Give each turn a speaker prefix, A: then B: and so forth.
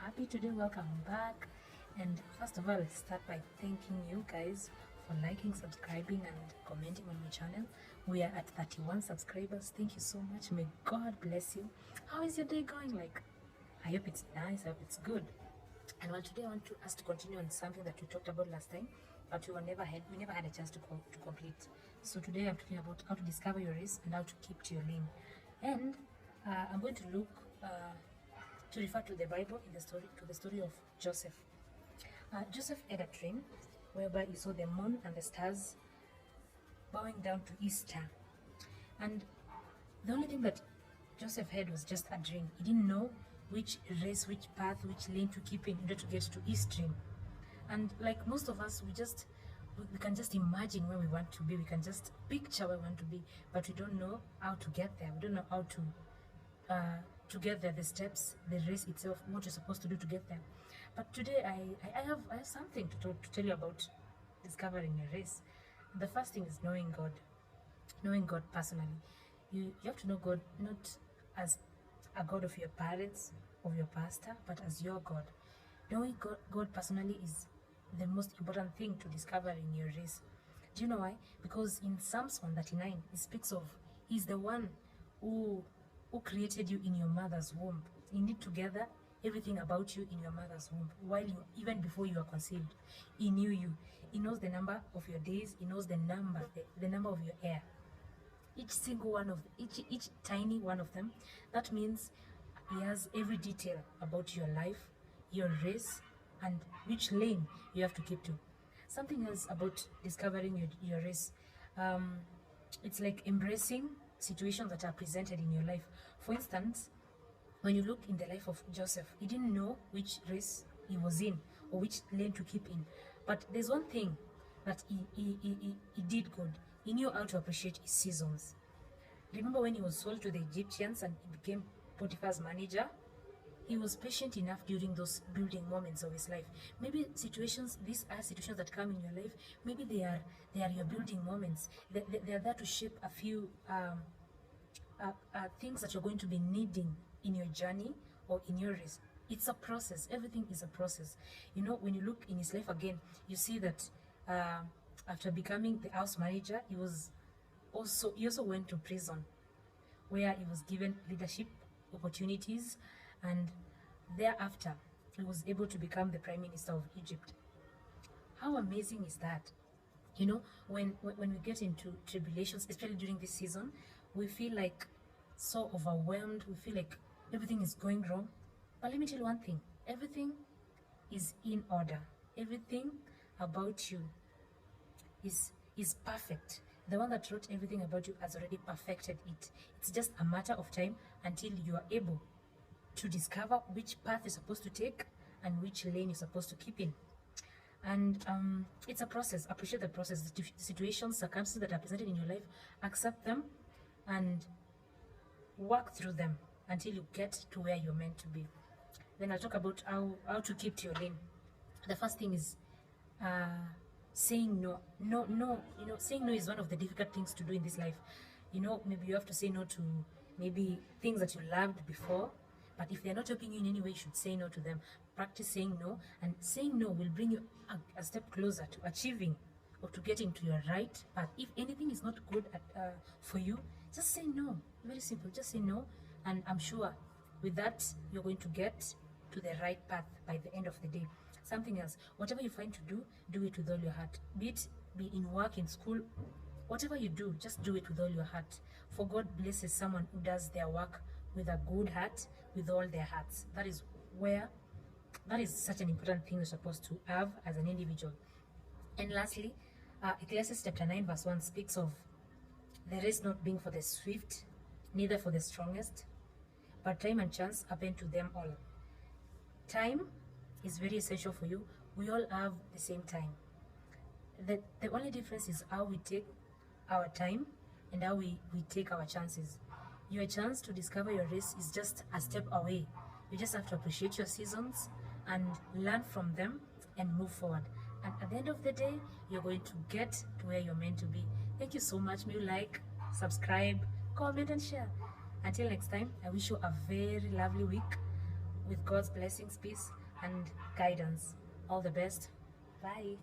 A: happy today. Welcome back. And first of all, let's start by thanking you guys for liking, subscribing, and commenting on my channel. We are at 31 subscribers. Thank you so much. May God bless you. How is your day going? I hope it's nice. I hope it's good. And well, today I want us to continue on something that we talked about last time, but we never had a chance to complete. So today I'm talking about how to discover your race and how to keep to your lane. And I'm going to look to refer to the Bible to the story of Joseph. Joseph had a dream whereby he saw the moon and the stars bowing down to his star. And the only thing that Joseph had was just a dream. He didn't know which race, which path, which lane to keep in order to get to his dream. And like most of us, we can just imagine where we want to be. We can just picture where we want to be, but we don't know how to get there. We don't know how to get there, the steps, the race itself, what you're supposed to do to get there. But today I have something to tell you about discovering a race. The first thing is knowing God personally. You have to know God not as a God of your parents, of your pastor, but as your God. Knowing God personally is the most important thing to discovering your race. Do you know why? Because in Psalms 139, it speaks of He's the one who created you in your mother's womb. He knit together everything about you in your mother's womb. Even before you are conceived, He knew you. He knows the number of your days. He knows the number of your hair. Each single one of each tiny one of them. That means He has every detail about your life, your race, and which lane you have to keep to. Something else about discovering your race. It's like embracing situations that are presented in your life. For instance, when you look in the life of Joseph, he didn't know which race he was in or which lane to keep in. But there's one thing that he did good. He knew how to appreciate his seasons. Remember when he was sold to the Egyptians and he became Potiphar's manager? He was patient enough during those building moments of his life. Maybe these are situations that come in your life. Maybe they are your building moments. They are there to shape a few things that you're going to be needing in your journey or in your race. It's a process. Everything is a process. You know, when you look in his life again, you see that after becoming the house manager, he also went to prison, where he was given leadership opportunities, and thereafter he was able to become the Prime Minister of Egypt. How amazing is that? You know, when we get into tribulations, especially during this season, we feel like so overwhelmed. We feel like everything is going wrong. But let me tell you one thing. Everything is in order. Everything about you is perfect. The one that wrote everything about you has already perfected it. It's just a matter of time until you are able to discover which path you're supposed to take and which lane you're supposed to keep in. And it's a process. Appreciate the process. The situations, circumstances that are presented in your life, accept them and work through them until you get to where you're meant to be. Then I'll talk about how to keep to your lane. The first thing is saying no. No. You know, saying no is one of the difficult things to do in this life. You know, maybe you have to say no to maybe things that you loved before, but if they're not helping you in any way, you should say no to them. Practice saying no, and saying no will bring you a step closer to achieving or to getting to your right path. If anything is not good for you, just say no. Very simple. Just say no, and I'm sure with that you're going to get to the right path by the end of the day. Something else, whatever you find to do it with all your heart. Be in work, in school, whatever you do, just do it with all your heart. For God blesses someone who does their work with a good heart, with all their hearts. That is such an important thing you're supposed to have as an individual. And lastly, Ecclesiastes chapter 9 verse 1 speaks of the race not being for the swift, neither for the strongest, but time and chance happen to them all. Time is very essential for you. We all have the same time. The only difference is how we take our time and how we take our chances. Your chance to discover your race is just a step away. You just have to appreciate your seasons and learn from them and move forward. And at the end of the day, you're going to get to where you're meant to be. Thank you so much. May you like, subscribe, comment, and share. Until next time, I wish you a very lovely week. with God's blessings, peace, and guidance. All the best. Bye.